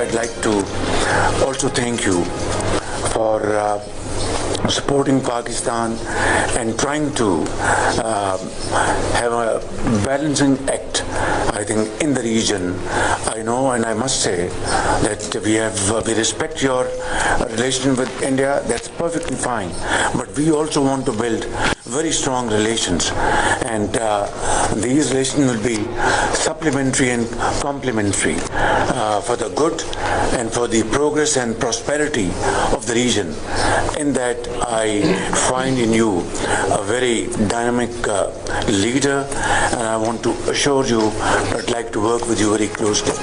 I'd like to also thank you for supporting Pakistan and trying to have a balancing act, I think, in the region. I know and I must say that we respect your relation with India. That's perfectly fine. But we also want to build very strong relations, and these relations will be supplementary and complementary for the good and for the progress and prosperity of the region. In that, I find in you a very dynamic leader, and I want to assure you that I'd like to work with you very closely.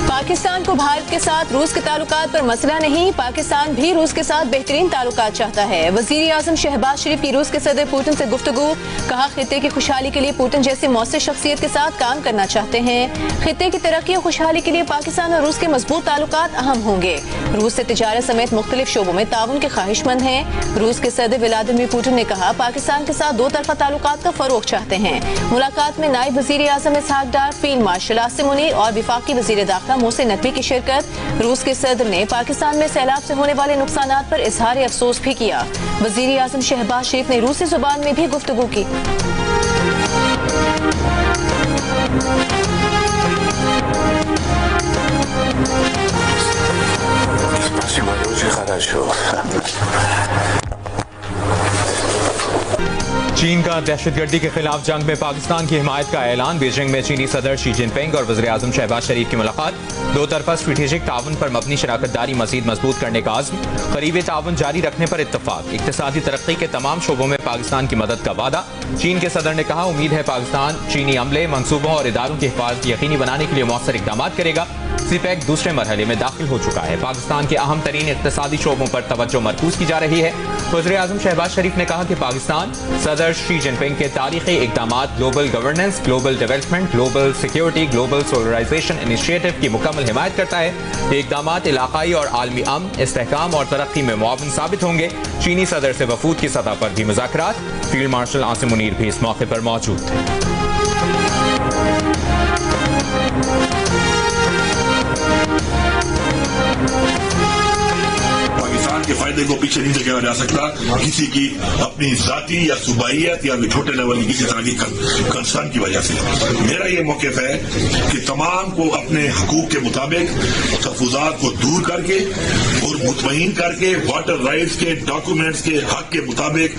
Pakistan को भारत के साथ रूस के ताल्लुकात पर मसला नहीं, पाकिस्तान भी रूस के साथ बेहतरीन ताल्लुकात चाहता है। वजीर आजम शहबाज शरीफ की रूस के सदर पुतिन से गुफ्तगू, कहा खित्ते की खुशहाली के लिए पुतिन जैसी मौसर शख्सियत के साथ काम करना चाहते हैं। खित्ते की तरक्की और खुशहाली के लिए पाकिस्तान और रूस के मजबूत ताल्लुकात अहम होंगे। रूस से तिजारत समेत मुख्तलिफ शोबों में ताउन के ख्वाहिशमंद हैं। रूस के सदर व्लादिमीर पुतिन ने कहा पाकिस्तान के साथ दो तरफा ताल्लुकात का फरोग चाहते हैं। मुलाकात में नायब वजीर आजम इसहाक डार, फील्ड मार्शल आसिम मुनीर और वफाकी वजीर दाखिला मोहसिन नकवी की शिरकत। रूस के सदर ने पाकिस्तान में सैलाब से होने वाले नुकसानात पर इजहार अफसोस भी किया। वजीर आजम शहबाज शरीफ ने रूसी जुबान में भी गुफ्तगू की। चीन का दहशतगर्दी के खिलाफ जंग में पाकिस्तान की हिमायत का ऐलान। बीजिंग में चीनी सदर शी जिनपिंग और वज़ीर आज़म शहबाज शरीफ की मुलाकात। दो तरफा स्ट्रेटेजिक ताउन पर मबनी शराकतदारी मजीद मजबूत करने का आज़म। करीबी ताउन जारी रखने पर इत्तफाक। इक्तिसादी तरक्की के तमाम शोबों में पाकिस्तान की मदद का वादा। चीन के सदर ने कहा उम्मीद है पाकिस्तान चीनी अमले, मनसूबों और इदारों की हिफाजत यकीनी बनाने के लिए मौसर इकदाम करेगा। सीपैक दूसरे मरहले में दाखिल हो चुका है। पाकिस्तान के अहम तरीन इक्तिसादी शोबों पर तवज्जो मरकूज की जा रही है। वज़ीर आज़म शहबाज शरीफ ने कहा कि पाकिस्तान सदर शी जिनपिंग के तारीखी इक़दामात, global governance, global development, global security, global civilization initiative की मुकम्मल हिमायत करता है। ये इक़दामात इलाकाई और आलमी अमन, इस्तेहकाम और तरक्की में मुआवन साबित होंगे। चीनी सदर से वफूद की सतह पर भी मुज़ाकरात। फील्ड मार्शल आसिम मुनीर भी इस मौके पर मौजूद थे। पाकिस्तान के फायदे को पीछे नहीं देखा जा सकता किसी की अपनी जाती या सूबाइयत या छोटे लेवल की किसी तरह की कंसर्न की वजह से। मेरा ये मौक़िफ़ है कि तमाम को अपने हकूक के मुताबिक तहफ़्फ़ुज़ात को दूर करके और मुतमईन करके वाटर राइट्स के डॉक्यूमेंट्स के हक के मुताबिक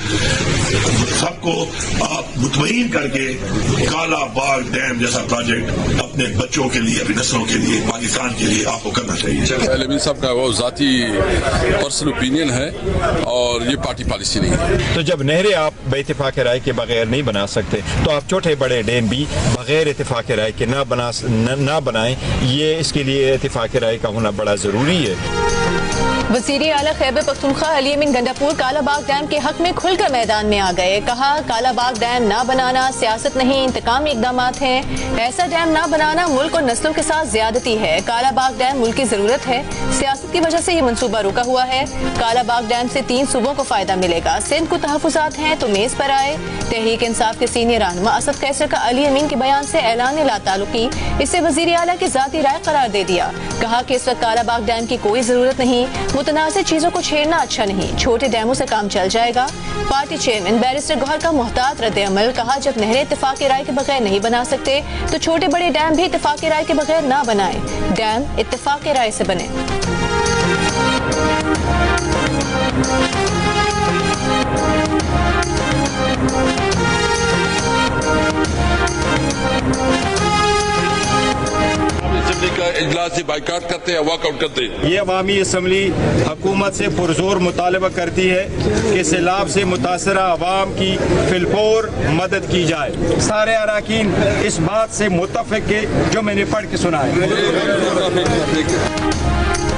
सबको आप मुतमईन करके काला बाग डैम जैसा प्रोजेक्ट अपने बच्चों के लिए, अपनी नस्लों के लिए, पाकिस्तान के लिए आपको करना चाहिए। अलवी साहब का वो जाती पर्सनल ओपिनियन है और ये पार्टी पॉलिसी नहीं है। तो जब नहरें आप बेइत्तेफाक राय के बगैर नहीं बना सकते तो आप छोटे बड़े डैम भी बगैर इत्तेफाक राय के ना बनाएं। ये इसके लिए इत्तेफाक राय का होना बड़ा जरूरी है। वज़ीर आला खैबर पख्तूनख्वा अली अमीन गंडापुर कालाबाग डैम के हक में खुलकर मैदान में आ गए। कहा कालाबाग डैम ना बनाना सियासत नहीं, इंतकामी इक़दामात हैं। ऐसा डैम ना बनाना मुल्क और नस्लों के साथ ज्यादती है। कालाबाग डैम मुल्क की जरूरत है, सियासत की वजह से ये मंसूबा रुका हुआ है। कालाबाग डैम से 3 सूबों को फायदा मिलेगा। सिंध को तहफ़्फ़ुज़ात हैं तो मेज पर आए। तहरीक इंसाफ के सीनियर रहनुमा असद कैसर का अली अमीन के बयान से ऐलान लाताल्लुकी, इसे वज़ीर आला की ज़ाती राय करार दे दिया। कहा कि इस वक्त कालाबाग डैम की कोई जरूरत नहीं, मुतनाज़िर चीजों को छेड़ना अच्छा नहीं, छोटे डैमों से काम चल जाएगा। पार्टी चेयरमैन बैरिस्टर गौहर का मुहतात रद्द-ए-अमल। कहा जब नहरें इत्तेफाक राय के बगैर नहीं बना सकते तो छोटे बड़े डैम भी इत्तेफाक राय के बगैर ना बनाए, डैम इत्तेफाक राय से बने। का इजलास से बाइकाट करते हैं, वॉकआउट करते हैं। ये अवामी असम्बली हुकूमत से पुरजोर मुतालबा करती है कि सैलाब से मुतासरा अवाम की फिलफौर मदद की जाए। सारे अराकीन इस बात से मुत्तफिक है जो मैंने पढ़ के सुना है।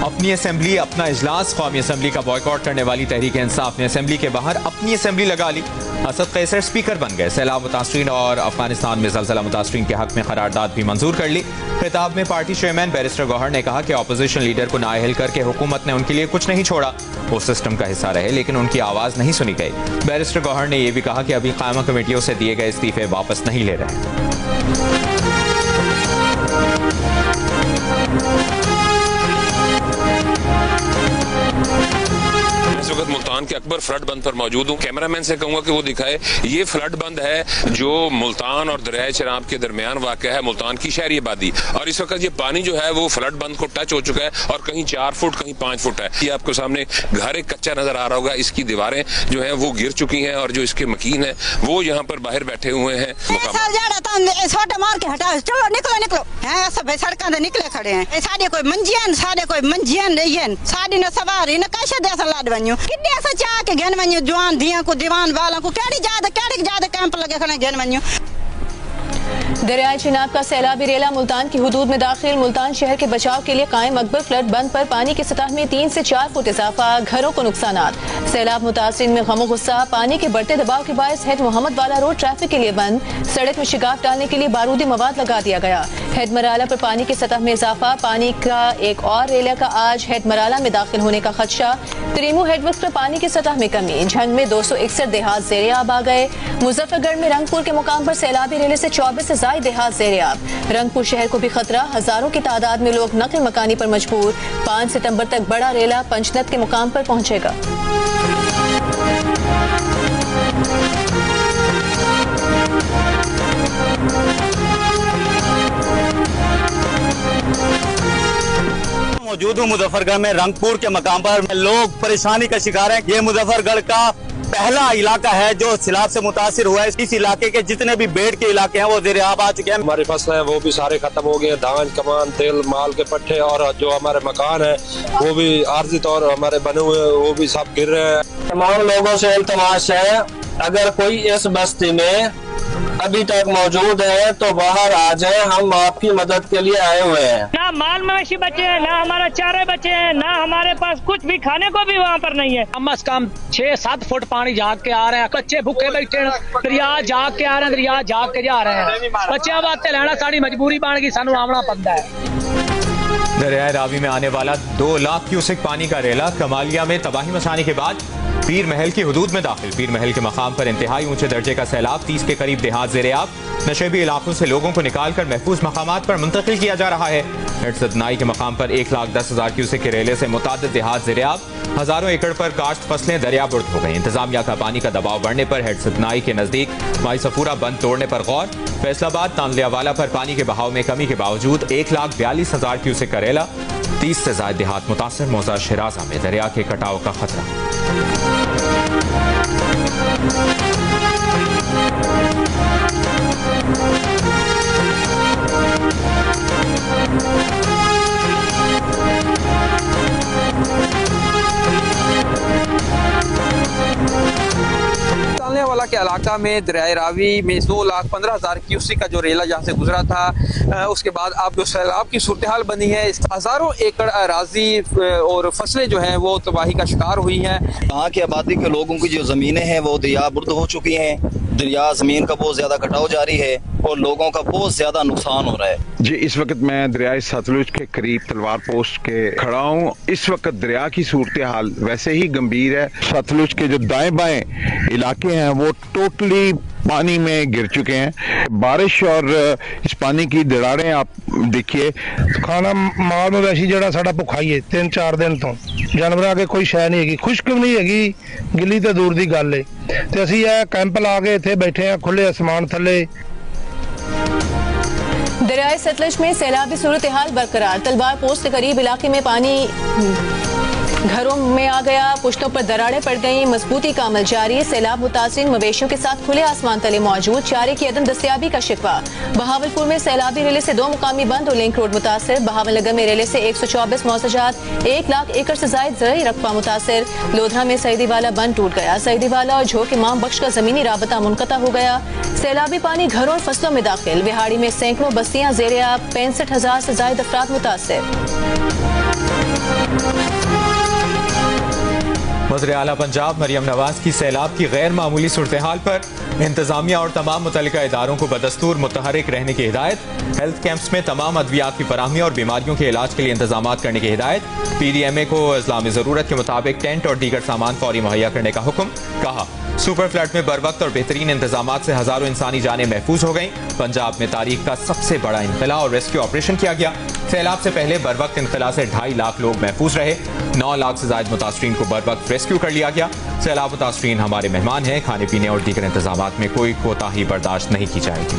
अपनी असेंबली अपना इजलास, कौमी असेंबली का बॉयकॉट करने वाली तहरीक इंसाफ ने असेंबली के बाहर अपनी असेंबली लगा ली। असद कैसर स्पीकर बन गए। सैलाब मुतासरीन और अफगानिस्तान में ज़लज़ला मुतासरीन के हक में करारदाद भी मंजूर कर ली। खिताब में पार्टी चेयरमैन बैरिस्टर गौहर ने कहा कि अपोजिशन लीडर को नाअहल करके हुकूमत ने उनके लिए कुछ नहीं छोड़ा। वो सिस्टम का हिस्सा रहे लेकिन उनकी आवाज़ नहीं सुनी गई। बैरिस्टर गौहर ने यह भी कहा कि अभी कायमा कमेटियों से दिए गए इस्तीफे वापस नहीं ले रहे। मुल्तान के अकबर फ्लड बंद पर मौजूद हूँ। कैमरामैन से कहूंगा कि वो दिखाए, ये फ्लड बंद है जो मुल्तान और दरियाए चनाब के दरमियान वाक़या है, मुल्तान की शहरी आबादी। और इस वक्त ये पानी जो है वो फ्लड बंद को टच हो चुका है और कहीं 4 फुट कहीं 5 फुट है। ये आपको सामने घर एक कच्चा नजर आ रहा होगा, इसकी दीवारें जो है वो गिर चुकी हैं और जो इसके मकीन है वो यहाँ पर बाहर बैठे हुए हैं। मार के हटा, चलो निकलो निकलो, सब सड़कों से निकले खड़े हैं। साढ़े कोई मंजियन, साढ़े कोई मंजियन रही, साढ़े न सवारी न कैसे देसा लाड वन्यू, किड्डे ऐसा चाह के घेन वन्यू, जवान धिया को दीवान वालों को कैडी ज्यादा कैंप लगे खड़े घेन वन्यू। दरियाए चिनाब का सैलाबी रेला मुल्तान की हुदूद में दाखिल। मुल्तान शहर के बचाव के लिए कायम अकबर फ्लड बंद पर पानी की सतह में 3 से 4 फुट इजाफा, घरों को नुकसानात। सैलाब मुतासिरीन में गमो गुस्सा, पानी के बढ़ते दबाव के बायस हेड मोहम्मद वाला रोड ट्रैफिक के लिए बंद, सड़क में शिगाफ डालने के लिए बारूदी मवाद लगा दिया गया। हेड मराला पर पानी की सतह में इजाफा, पानी का एक और रेला का आज हेड मराला में दाखिल होने का खदशा। त्रिमू हेडवर्क्स पर पानी की सतह में कमी, झंग में 261 देहात ज़ेरे आब आ गए। मुजफ्फरगढ़ में रंगपुर के मुकाम पर सैलाबी रेले से 24 से ज़ायद देहात ज़ेरे आब। रंगपुर शहर को भी खतरा, हजारों की तादाद में लोग नकल मकानी पर मजबूर। 5 सितंबर तक बड़ा रेला पंचनद के मुकाम पर पहुंचेगा। मौजूद हूँ मुजफ्फरगढ़ में रंगपुर के मकाम पर। लोग परेशानी का शिकार हैं। ये मुजफ्फरगढ़ का पहला इलाका है जो सैलाब से मुतासिर हुआ है। इस इलाके के जितने भी बेड़ के इलाके हैं वो ज़ेरे आब आ चुके हैं। हमारी फसलें हैं वो भी सारे खत्म हो गए, धान, कमान, तेल, माल के पट्टे, और जो हमारे मकान है वो भी आर्जी तौर हमारे बने हुए वो भी सब गिर रहे हैं। तमाम लोगों से इल्तमास है, अगर कोई इस बस्ती में अभी तक मौजूद है तो बाहर आ जाए, हम आपकी मदद के लिए आए हुए हैं। ना माल मवेशी बचे हैं, ना हमारा चारे बचे हैं, ना हमारे पास कुछ भी खाने को भी वहाँ पर नहीं है। कम से कम 6-7 फुट पानी जाग के आ रहे हैं, कच्चे भूखे बैठे दरिया जाग के आ रहे हैं, दरिया जाग के जा रहे हैं। बच्चे बातें लेना साड़ी मजबूरी बन गई, सानू आवना पड़ता है। दरियाए रावी में आने वाला 2 लाख क्यूसेक पानी का रेला कमालिया में तबाही मचाने के बाद पीर महल की हुदूद में दाखिल। पीर महल के मकाम पर इंतहाई ऊंचे दर्जे का सैलाब, 30 के करीब देहात ज़ेरे आब। नशेबी इलाकों से लोगों को निकालकर महफूज मकामात पर मुंतकिल किया जा रहा है। हेड सदनाई के मकाम पर 1,10,000 क्यूसेक के रेले से मुतादिद देहात ज़ेरे आब। हजारों एकड़ पर काश्त फसलें दरियाबुर्द हो गई। इंतजामिया का पानी का दबाव बढ़ने पर हेड सदनाई के नजदीक माई सफूरा बंद तोड़ने पर गौर। फैसलाबाद तांदलियावाला पर पानी के बहाव में कमी के बावजूद 1,42,000 क्यूसेक का रेला, 30 से ज्यादा देहात मुतासर। मौजा शिराजा में दरिया के कटाव का खतरा। वाला के इलाका में दरियाए रावी में 2,15,000 क्यूसेक का जो रेला जहाँ से गुजरा था, उसके बाद अब जो सैलाब की सूरत हाल बनी है, हजारों एकड़ अराजी और फसलें जो हैं वो तबाही का शिकार हुई हैं। यहाँ की आबादी के लोगों की जो ज़मीनें हैं वो दरियाबुर्द हो चुकी हैं। दरिया ज़मीन का बहुत ज़्यादा कटाव जारी है और लोगों का बहुत ज़्यादा नुकसान हो रहा है। जी, इस वक्त मैं दरियाए सतलुज के करीब तलवार पोस्ट के खड़ा हूँ। इस वक्त दरिया की सूरत हाल वैसे ही गंभीर है। सतलुज के जो दाएं बाएं इलाके हैं वो टोटली पानी में गिर चुके हैं। बारिश और इस पानी की दरारें आप देखिए। खाना माल मवेशी जड़ा साडा भुखा ही है 3-4 दिन तो, जानवरां के कोई शै नहीं हैगी, खुश्क भी नहीं हैगी, गिली तो दूर दी गल है। ते असीं यह कैंप ला के इत्थे बैठे हैं खुले आसमान थले। दरियाए सतलज में सैलाबी सूरत हाल बरकरार। तलवार पोस्ट के करीब इलाके में पानी घरों में आ गया, पुश्तों पर दरारें पड़ गईं, मजबूती का अमल जारी। सैलाब मुतासिर मवेशियों के साथ खुले आसमान तले मौजूद, चारे की अदम दस्तयाबी का शिकवा। बहावलपुर में सैलाबी रेले से 2 मुकामी बंद और लिंक रोड मुतासिर। बहावलनगर में रेले से 124 मौसजात, 1 लाख एकड़ से जायद ज़रई रकबा मुतासिर। लोधरा में सईदीवाला बंद टूट गया, सईदीवाला और झोंक इमाम बख्श का जमीनी राबता मुनक़ता हो गया। सैलाबी पानी घरों और फसलों में दाखिल। बिहाड़ी में सैकड़ों बस्तियां ज़ेरे आब, 65,000 से जायद अफराद मुतासिर। वज़ीर आला पंजाब मरियम नवाज की सैलाब की गैर मामूली सूरत हाल पर इंतजामिया और तमाम मुतल्लिका इदारों को बदस्तूर मुतहरिक रहने की हिदायत। हेल्थ कैंप्स में तमाम अद्वियात की फराहमी और बीमारियों के इलाज के लिए इंतजाम करने की हिदायत। PDMA को इस्लामी ज़रूरत के मुताबिक टेंट और दीगर सामान फौरी मुहैया करने का हुक्म। कहा, सुपर फ्लड में बर वक्त और बेहतरीन इंतजाम से हजारों इंसानी जानें महफूज हो गईं। पंजाब में तारीख का सबसे बड़ा इनखला और रेस्क्यू ऑपरेशन किया गया। सैलाब से पहले बर वक्त इनखला से 2.5 लाख लोग महफूज रहे। 9 लाख से ज्यादा मुतासरीन को बर वक्त रेस्क्यू कर लिया गया। सैलाब मुतासरीन हमारे मेहमान हैं। खाने पीने और दीगर इंतजाम में कोई कोताही बर्दाश्त नहीं की जाएगी।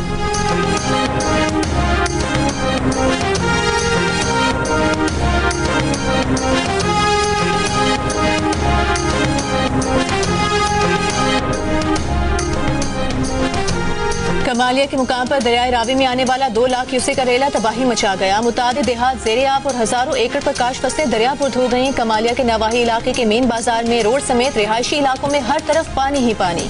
कमालिया के मुकाम पर दरियाए रावी में आने वाला 2 लाख क्यूसेक का रेला तबाही मचा गया। मुतादिद देहात ज़ेरे आब और हजारों एकड़ पर काश फसलें दरिया पर धो गईं। कमालिया के नवाही इलाके के मेन बाजार में रोड समेत रिहायशी इलाकों में हर तरफ पानी ही पानी।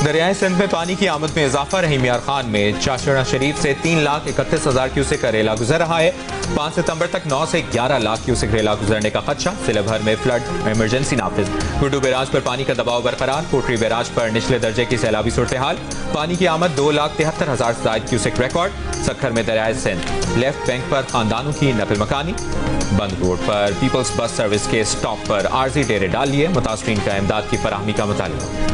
दरियाए सिंध में पानी की आमद में इजाफा। रही मियार खान में चाशरा शरीफ से 3,31,000 क्यूसेक का रेला गुजर रहा है। 5 सितंबर तक 9 से 11 लाख क्यूसेक रेला गुजरने का खदशा। जिले भर में फ्लड इमरजेंसी नाफिज। गुड्डू बैराज पर पानी का दबाव बरकरार। कोटरी बैराज पर निचले दर्जे की सैलाबी सूरत हाल। पानी की आमद 2,73,000 से ज्यादा क्यूसेक रिकॉर्ड। सखर में दरियाए सिंध लेफ्ट बैंक पर खानदानों की नकल मकानी। बंद रोड पर पीपल्स बस सर्विस के स्टॉप पर आर्जी डेरे डाल लिए। मुतासरीन का इमदाद की फराहमी का मुतालबा।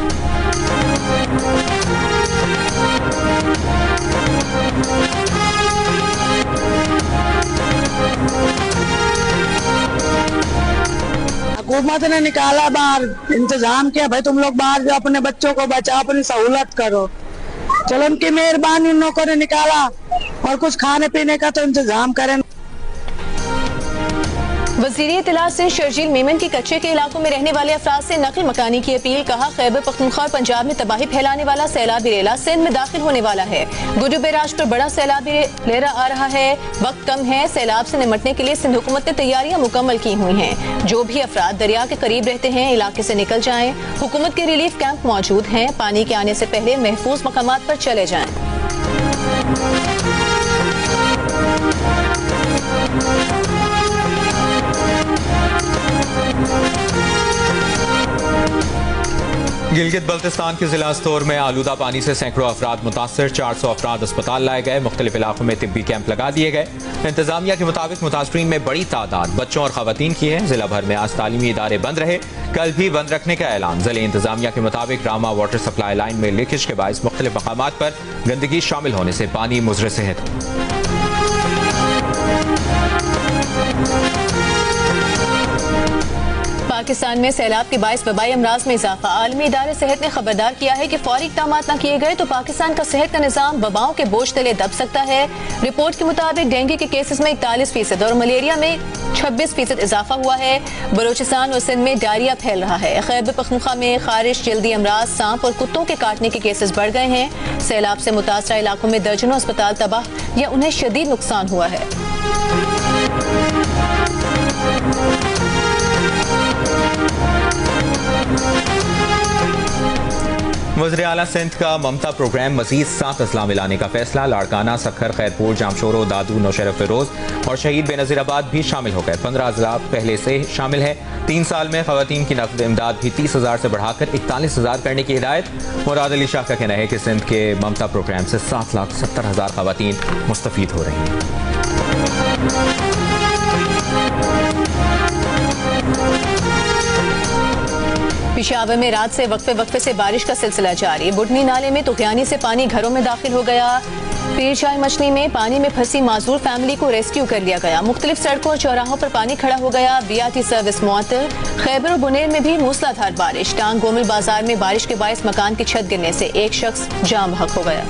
हुकूमत ने निकाला बाहर, इंतजाम किया भाई तुम लोग बाहर जाओ, अपने बच्चों को बचाओ, अपनी सहूलत करो। चलो उनकी मेहरबानी, उन लोगों ने निकाला और कुछ खाने पीने का तो इंतजाम करें। वज़ीर इत्तलात से शर्जील मेमन की कच्चे के इलाकों में रहने वाले अफराद से नकल मकानी की अपील। कहा खैबर पख्तूनख्वा और पंजाब में तबाही फैलाने वाला सैलाबी रेला सिंध में दाखिल होने वाला है। गुड्डू बैराज पर बड़ा सैलाबी रेला आ रहा है। वक्त कम है। सैलाब से निमटने के लिए सिंध हुकूमत ने तैयारियां मुकम्मल की हुई हैं। जो भी अफराद दरिया के करीब रहते हैं इलाके से निकल जाएं। हुकूमत के रिलीफ कैंप मौजूद हैं। पानी के आने से पहले महफूज मकामात पर चले जाएं। गिलगित बल्तिस्तान के जिला स्तोर में आलूदा पानी से सैकड़ों अफराद मुतासर। 400 अफराद अस्पताल लाए गए। मुख्तलिफ इलाकों में तिब्बी कैंप लगा दिए गए। इंतजामिया के मुताबिक मुतासरीन में बड़ी तादाद बच्चों और खवातीन की है। जिला भर में आज तालीमी इदारे बंद रहे। कल भी बंद रखने का ऐलान। जिले इंतजामिया के मुताबिक रामा वाटर सप्लाई लाइन में लीकेज के बायस मुख्तलिफ मकामात पर गंदगी शामिल होने से पानी मुज़र सेहत। पाकिस्तान में सैलाब के बायस वबाई अमराज में इजाफा। आलमी इदारे सेहत ने खबरदार किया है कि फौरी इक़दाम न किए गए तो पाकिस्तान का सेहत का निज़ाम वबाओं के बोझ तले दब सकता है। रिपोर्ट के मुताबिक डेंगू के केसेस में 41% और मलेरिया में 26% इजाफा हुआ है। बलोचिस्तान और सिंध में डायरिया फैल रहा है। खैबर पख्तूनख्वा में खारिश, जल्दी अमराज, सांप और कुत्तों के काटने के केसेस बढ़ गए हैं। सैलाब से मुतासरा इलाकों में दर्जनों अस्पताल तबाह या उन्हें शदीद नुकसान हुआ है। वज़ीर आला सिंध का ममता प्रोग्राम मजीद 7 अजला में लाने का फैसला। लाड़काना, सखर, खैरपुर, जामशोरो, दादू, नौशहरा फिरोज और शहीद बेनज़ीराबाद भी शामिल हो गए। 15 अजला पहले से शामिल है। 3 साल में खवातीन की नकद इमदाद भी 30,000 से बढ़ाकर 41,000 करने की हिदायत। मुराद अली शाह का कहना है कि सिंध के ममता प्रोग्राम से 7,70,000 खवातीन मुस्तफीद हो रही हैं। पेशावर में रात से वक्फे से बारिश का सिलसिला जारी। बुढ़नी नाले में तुगयानी से पानी घरों में दाखिल हो गया। पीरचाई मछली में पानी में फंसी माजूर फैमिली को रेस्क्यू कर लिया गया। मुख्तलिफ सड़कों और चौराहों पर पानी खड़ा हो गया। बीआरटी सर्विस मुअत्तल। खैबर और बुनेर में भी मूसलाधार बारिश। टांग गोमिल बाजार में बारिश के बायस मकान की छत गिरने से एक शख्स जाम बहक हो गया।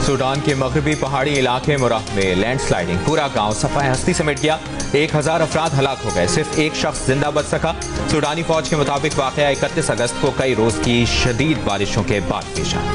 सूडान के मगरबी पहाड़ी इलाके मुराह में लैंडस्लाइडिंग। पूरा गांव सफाई हस्ती समेट गया। 1000 अफराद हलाक हो गए। सिर्फ एक शख्स जिंदा बच सका। सूडानी फौज के मुताबिक वाकया 31 अगस्त को कई रोज की शदीद बारिशों के बाद पेश आया।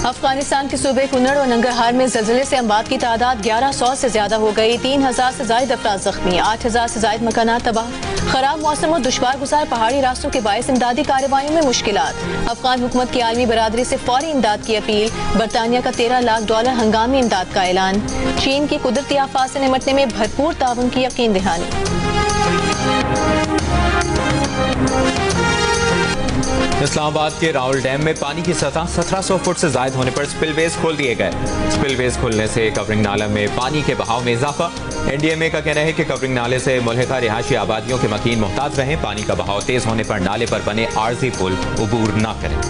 अफगानिस्तान के सूबे कुन्नड़ और नंगरहार में ज़लज़ले से अमवात की तादाद 1100 से ज्यादा हो गई। 3000 से ज्यादा अफराद जख्मी। 8000 से ज्यादा मकानात तबाह। खराब मौसम और दुश्वार गुजार पहाड़ी रास्तों के बायस इमदादी कार्रवाइयों में मुश्किलात। अफगान हुकूमत की आलमी बरादरी से फौरी इमदाद की अपील। बरतानिया का $13 लाख हंगामी इमदाद का ऐलान। चीन की कुदरती आफात से निमटने में भरपूर ताउन की यकीन दहानी। इस्लामाबाद के राउल डैम में पानी की सतह 1700 फुट से ज्यादा होने पर स्पिलवेज खोल दिए गए। स्पिलवेज खुलने से कवरिंग नाला में पानी के बहाव में इजाफा। एनडीएमए का कहना है कि कवरिंग नाले से मुल्हिका रिहायशी आबादियों के मकीन मुहताज रहें। पानी का बहाव तेज होने पर नाले पर बने आर्जी पुल उबूर न करें।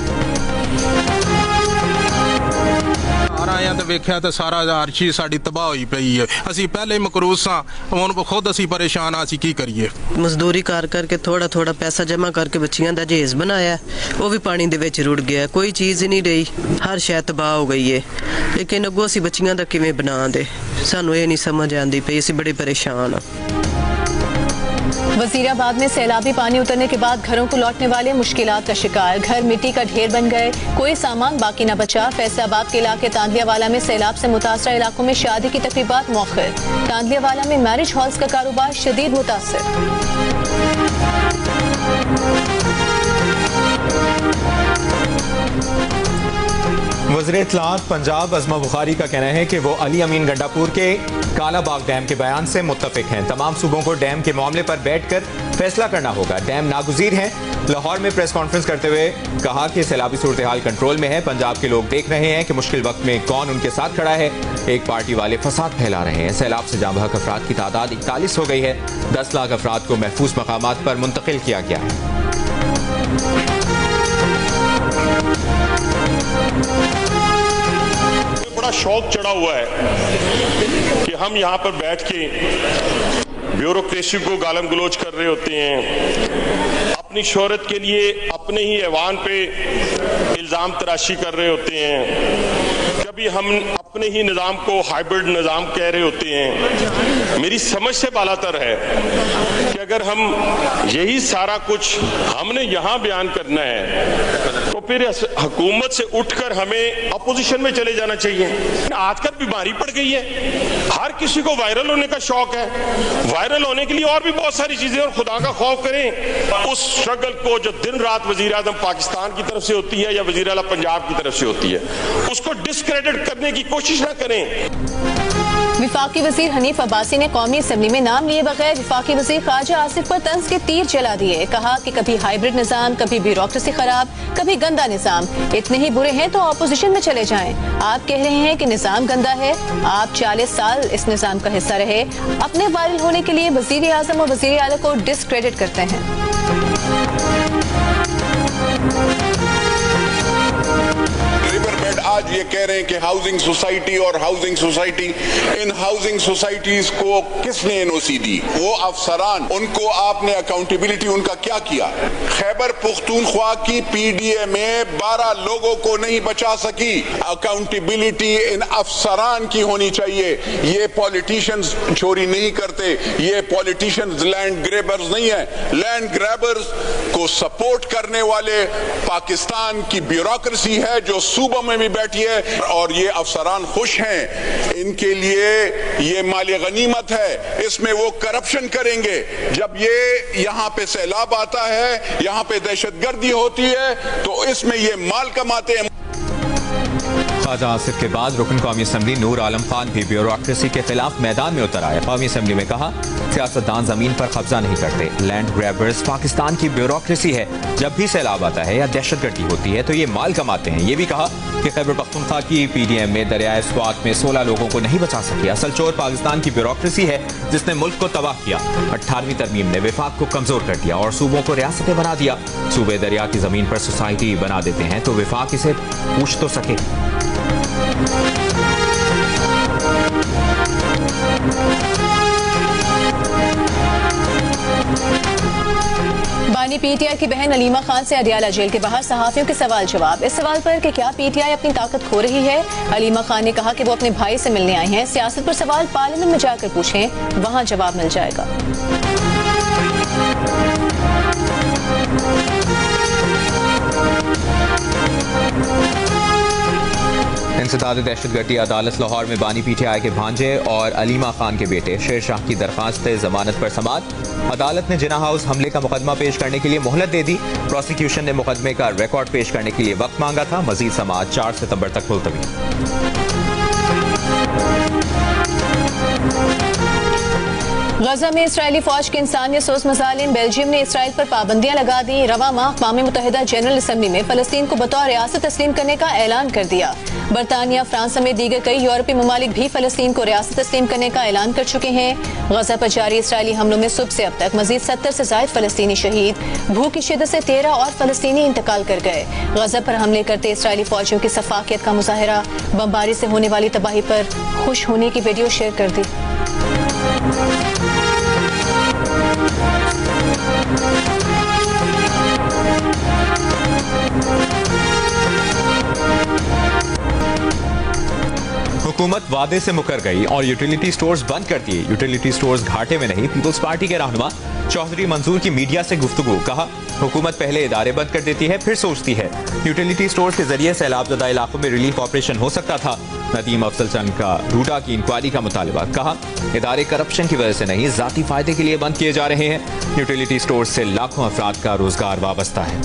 आया तो वेख्या तो सारा अर्शी साड़ी तबाह हुई पई है। असी पहले मकरूज सा हुण खुद असी परेशान आ, की करिए। मजदूरी कर करके थोड़ा थोड़ा पैसा जमा करके बच्चियां दा जहेज बनाया, वो भी पानी दे विच रुड़ गया। कोई चीज़ ही नहीं रही, हर शै तबाह हो गई है। लेकिन अगों असी बच्चियां दा किवें बना दे, सानू ये नहीं समझ आती पई। असी बड़े परेशान हाँ। वजीराबाद में सैलाबी पानी उतरने के बाद घरों को लौटने वाले मुश्किलात का शिकार। घर मिट्टी का ढेर बन गए, कोई सामान बाकी न बचा। फैसलाबाद के इलाके तांदलियावाला में सैलाब से मुतासरा इलाकों में शादी की तकरीबात मौखर। तांदलियावाला में मैरिज हॉल्स का कारोबार शदीद मुतासर। वज़ीर इत्तलाआत पंजाब अज़मा बुखारी का कहना है कि वो अली अमीन गंडापुर के कालाबाग डैम के बयान से मुत्तफिक हैं। तमाम सूबों को डैम के मामले पर बैठकर फैसला करना होगा। डैम नागुज़ीर हैं। लाहौर में प्रेस कॉन्फ्रेंस करते हुए कहा कि सैलाबी सूरत हाल कंट्रोल में है। पंजाब के लोग देख रहे हैं कि मुश्किल वक्त में कौन उनके साथ खड़ा है। एक पार्टी वाले फसाद फैला रहे हैं। सैलाब से जाँ बहक अफराद की तादाद 41 हो गई है। 10 लाख अफराद को महफूज मकामात पर मुंतकिल किया गया है। बड़ा शौक चढ़ा हुआ है कि हम यहाँ पर बैठ के ब्यूरोक्रेसी को गालम गलोच कर रहे होते हैं, अपनी शोहरत के लिए अपने ही ऐवान पे इल्ज़ाम तराशी कर रहे होते हैं, कभी हम अपने ही निज़ाम को हाइब्रिड निज़ाम कह रहे होते हैं। मेरी समझ से बालातर है कि अगर हम यही सारा कुछ हमने यहाँ बयान करना है तो फिर हुकूमत से उठकर हमें अपोजिशन में चले जाना चाहिए। आजकल बीमारी पड़ गई है, हर किसी को वायरल होने का शौक है। वायरल होने के लिए और भी बहुत सारी चीजें, और खुदा का खौफ करें उस स्ट्रगल को जो दिन रात वजीर आज़म पाकिस्तान की तरफ से होती है या वजीर आला पंजाब की तरफ से होती है, उसको डिस्क्रेडिट करने की कोशिश ना करें। विफाकी वजीर हनीफ अब्बासी ने कौमी असम्बली में नाम लिए बगैर विफाकी वजीर ख्वाजा आसिफ पर तंज के तीर चला दिए। कहा कि कभी हाइब्रिड निजाम, कभी ब्यूरोक्रेसी खराब, कभी गंदा निजाम। इतने ही बुरे हैं तो ऑपोजिशन में चले जाएं। आप कह रहे हैं कि निजाम गंदा है, आप 40 साल इस निजाम का हिस्सा रहे। अपने वायरल होने के लिए वजीर आजम और वजीर आला को डिस्क्रेडिट करते हैं। आज ये कह रहे हैं कि हाउसिंग सोसाइटी और हाउसिंग सोसाइटी, इन हाउसिंग सोसाइटीज को किसने एनओसी दी? वो अफसरान, उनको आपने अकाउंटेबिलिटी उनका क्या किया? खैबर पुख्तूनख्वा की पीडीए में 12 लोगों को नहीं बचा सकी। अकाउंटेबिलिटी इन अफसरान की होनी चाहिए। ये पॉलिटिशियंस चोरी नहीं करते, ये पॉलिटिशियंस लैंड ग्रैबर्स नहीं है। लैंड ग्रैबर्स को सपोर्ट करने वाले पाकिस्तान की ब्यूरोक्रेसी है जो सूबों में भी बैठी है, और ये अफसरान खुश हैं। इनके लिए ये माली गनीमत है, इसमें वो करप्शन करेंगे। जब ये यहाँ पे सैलाब आता है, यहाँ पे दहशतगर्दी होती है, तो इसमें ये माल कमाते हैं। ख्वाजा आसिफ के बाद रुकन कौमी असम्बली नूर आलम खान भी ब्यूरोक्रेसी के खिलाफ मैदान में उतर आए। कौमी असम्बली में कहा, सियासतदान जमीन पर कब्जा नहीं करते। लैंड ग्रैबर्स पाकिस्तान की ब्यूरोक्रेसी है। जब भी सैलाब आता है या दहशतगर्दी होती है तो ये माल कमाते हैं। ये भी कहा कि खैबर पख्तूनख्वा की पीडीएम में दरियाए स्वात में 16 लोगों को नहीं बचा सकी। असल चोर पाकिस्तान की ब्यूरोक्रेसी है जिसने मुल्क को तबाह किया। 18वीं तरमीम ने विफाक को कमजोर कर दिया और सूबों को रियासतें बना दिया। सूबे दरिया की जमीन पर सोसाइटी बना देते हैं तो विफाक इसे पूछ तो सके। बानी पीटीआई की बहन अलीमा खान से अडियाला जेल के बाहर सहाफियों के सवाल जवाब। इस सवाल पर कि क्या पीटीआई अपनी ताकत खो रही है, अलीमा खान ने कहा कि वो अपने भाई से मिलने आई हैं। सियासत पर सवाल पार्लियामेंट में जाकर पूछें, वहां जवाब मिल जाएगा। इंसदाद दहशतगर्दी अदालत लाहौर में बानी पीटीआई के भांजे और अलीमा खान के बेटे शेर शाह की दरखास्त जमानत पर समाअत। अदालत ने जिना हाउस हमले का मुकदमा पेश करने के लिए मोहलत दे दी। प्रोसिक्यूशन ने मुकदमे का रिकॉर्ड पेश करने के लिए वक्त मांगा था। मजीद समाअत 4 सितंबर तक मुलतवी। गजा में इसराइली फौज के इंसानियत सोज मजालिम। बेल्जियम ने इसराइल पर पाबंदियां लगा दी। रवा माह अक़वाम मुत्तहिदा जनरल असम्बली में फलस्तीन को बतौर रियासत तस्लीम करने का ऐलान कर दिया। बरतानिया, फ्रांस समेत दीगर कई यूरोपीय ममालिक भी फलस्तीन को रियासत तस्लीम करने का ऐलान कर चुके हैं। गजा पर जारी इसराइली हमलों में सुबह से अब तक मजीद 70 से ज्यादा फलस्तीनी शहीद, भूख की शिद्दत से 13 और फलस्तीनी इंतकाल कर गए। गजा पर हमले करते इसराइली फौजियों की सफाकियत का मुजाहरा, बमबारी से होने वाली तबाही पर खुश होने की वीडियो शेयर कर दी। हुकूमत वादे से मुकर गई और यूटिलिटी स्टोर्स बंद कर दिए। यूटिलिटी स्टोर्स घाटे में नहीं। पीपल्स पार्टी के रहनुमा चौधरी मंजूर की मीडिया से गुफ्तगू। कहा, हुकूमत पहले इदारे बंद कर देती है फिर सोचती है। यूटिलिटी स्टोर्स के जरिए सैलाबजदा इलाकों में रिलीफ ऑपरेशन हो सकता था। नदीम अफजल चंद का रूडा की इंक्वायरी का मुतालबा। कहा, इदारे करप्शन की वजह से नहीं, जाती फायदे के लिए बंद किए जा रहे हैं। यूटिलिटी स्टोर्स से लाखों अफराद का रोजगार वाबस्ता है।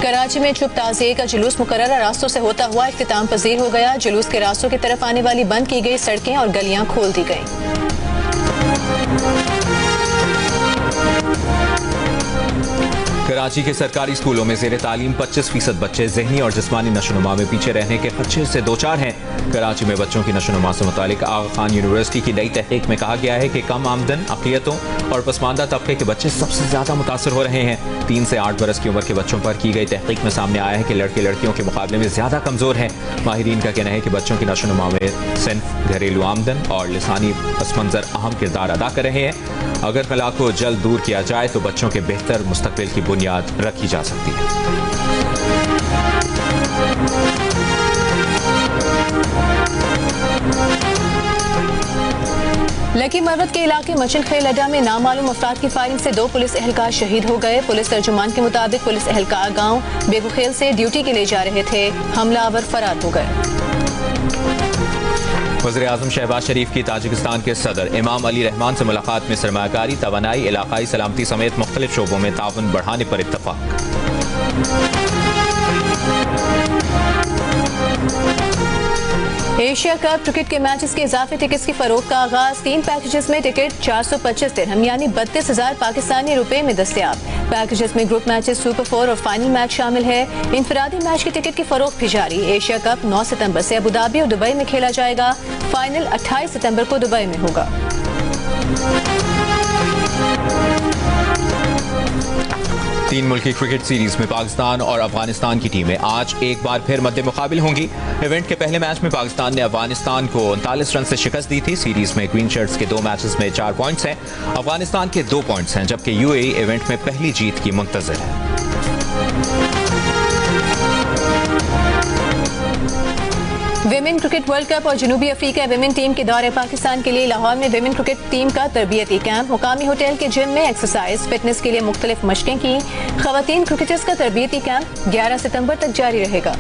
कराची में चुप ताज़िये का जुलूस मुकर्रर रास्तों से होता हुआ इख्तिताम पजीर हो गया। जुलूस के रास्तों की तरफ आने वाली बंद की गई सड़कें और गलियां खोल दी गई। कराची के सरकारी स्कूलों में ज़ेरे तालीम 25% बच्चे ज़हनी और जिस्मानी नशोनुमा में पीछे रहने के खदशे से दो चार हैं। कराची में बच्चों की नशोनुमा से मुतालिक आगा खान यूनिवर्सिटी की नई तहकीक में कहा गया है कि कम आमदन, अक़लियतों और पसमानदा तबके के बच्चे सबसे ज़्यादा मुतासर हो रहे हैं। 3 से 8 बरस की उम्र के बच्चों पर की गई तहकीक में सामने आया है कि लड़के लड़कियों के मुकाबले में ज़्यादा कमज़ोर हैं। माहिरीन का कहना है कि बच्चों की नशोनुमा में सिन्फ, घरेलू आमदन और लिसानी पसमंजर अहम किरदार अदा कर रहे हैं। अगर खला को जल्द दूर किया जाए तो बच्चों के बेहतर मुस्तकबिल की बुनियाद रखी जा सकती है। लकी मरवत के इलाके मचन खेल अड्डा में नामालूम अफराद की फायरिंग से 2 पुलिस एहलकार शहीद हो गए। पुलिस तर्जुमान के मुताबिक पुलिस एहलकार गांव बेगुखेल से ड्यूटी के लिए जा रहे थे। हमलावर फरार हो गए। वज़ीर-ए-आज़म शहबाज शरीफ की ताजिकिस्तान के सदर इमाम अली रहमान से मुलाकात में सरमायाकारी, तवानाई, इलाकाई सलामती समेत मुख्तलिफ शोबों में ताउन बढ़ाने पर इत्तफाक। एशिया कप क्रिकेट के मैचेस के इजाफी टिकट्स की फरोख्त का आगाज। 3 पैकेजेस में टिकट 425 दिरहम यानी 32,000 पाकिस्तानी रुपए में दस्तयाब। पैकेजेस में ग्रुप मैचेस, सुपर 4 और फाइनल मैच शामिल है। इंफरादी मैच की टिकट की फरोख्त भी जारी। एशिया कप 9 सितंबर से अबू धाबी और दुबई में खेला जाएगा। फाइनल 28 सितंबर को दुबई में होगा। तीन मुल्की क्रिकेट सीरीज में पाकिस्तान और अफगानिस्तान की टीमें आज एक बार फिर मद्दे मुकाबिल होंगी। इवेंट के पहले मैच में पाकिस्तान ने अफगानिस्तान को 39 रन से शिकस्त दी थी। सीरीज में ग्रीन शर्ट्स के 2 मैचेस में 4 पॉइंट्स हैं, अफगानिस्तान के 2 पॉइंट्स हैं, जबकि यूएई इवेंट में पहली जीत की मुंतज़िर है। विमेन क्रिकेट वर्ल्ड कप और जनूबी अफ्रीका विमेन टीम के दौरे पाकिस्तान के लिए लाहौर में विमेन क्रिकेट टीम का तरबियती कैंप। मुकामी होटल के जिम में एक्सरसाइज फिटनेस के लिए मुख्तलिफ मशकें की। खवातीन क्रिकेटर्स का तरबियती कैंप 11 सितंबर तक जारी रहेगा।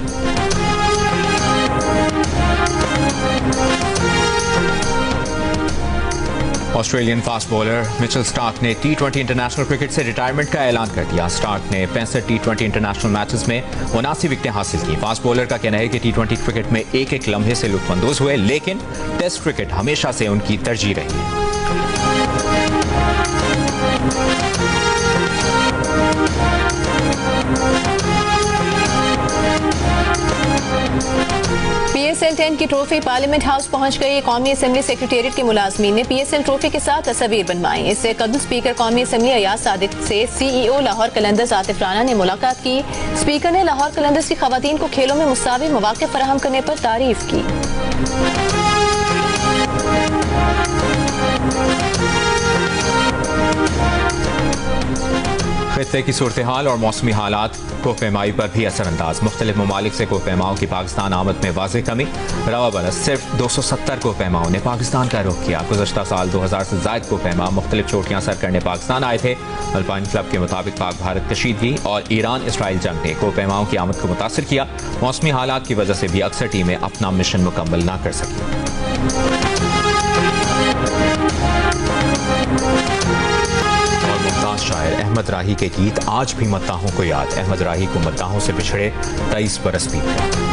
Australian fast bowler Mitchell Starc ने T20 इंटरनेशनल क्रिकेट से रिटायरमेंट का ऐलान कर दिया। स्टार्क ने 65 T20 इंटरनेशनल मैचेस में 79 विकेटें हासिल की। फास्ट बॉलर का कहना है कि T20 क्रिकेट में एक एक लम्हे से लुत्फानंदोज हुए, लेकिन टेस्ट क्रिकेट हमेशा से उनकी तरजीह रही है। PSL 10 की ट्रॉफी पार्लियामेंट हाउस पहुंच गई। कौमी असेंबली सेक्रेटेरिएट के मुलाजमीन ने PSL ट्रॉफी के साथ तस्वीर बनवाई। इससे कबल स्पीकर कौमी असेंबली अयाज सादिक से CEO लाहौर कलंदर्स आतिफ राना ने मुलाकात की। स्पीकर ने लाहौर कलंदर्स की खवातीन को खेलों में मुसावी मौके फराहम करने पर तारीफ की। खित्ते की सूरत हाल और मौसमी हालात कोहपेमाई पर भी असरअंदाज। मुख्तलिफ ममालिक से कोहपेमाओं की पाकिस्तान आमद में वाज़ेह कमी। रवा बरस सिर्फ 270 कोहपेमाओं ने पाकिस्तान का रुख किया। गुज़श्ता साल 2000 से ज़ायद कोहपेमा मुख्तलिफ चोटियां सर करने पाकिस्तान आए थे। अल्पाइन क्लब के मुताबिक पाक भारत कशीदगी और ईरान इसराइल जंग ने कोहपेमाओं की आमद को मुतासर किया। मौसमी हालात की वजह से भी अक्सर टीमें अपना मिशन मुकम्मल ना कर सकी। शायर अहमद अहमद राही के गीत आज भी मद्दाहों को याद। अहमद राही को मद्दाहों से पिछड़े 23 बरस बीत गए।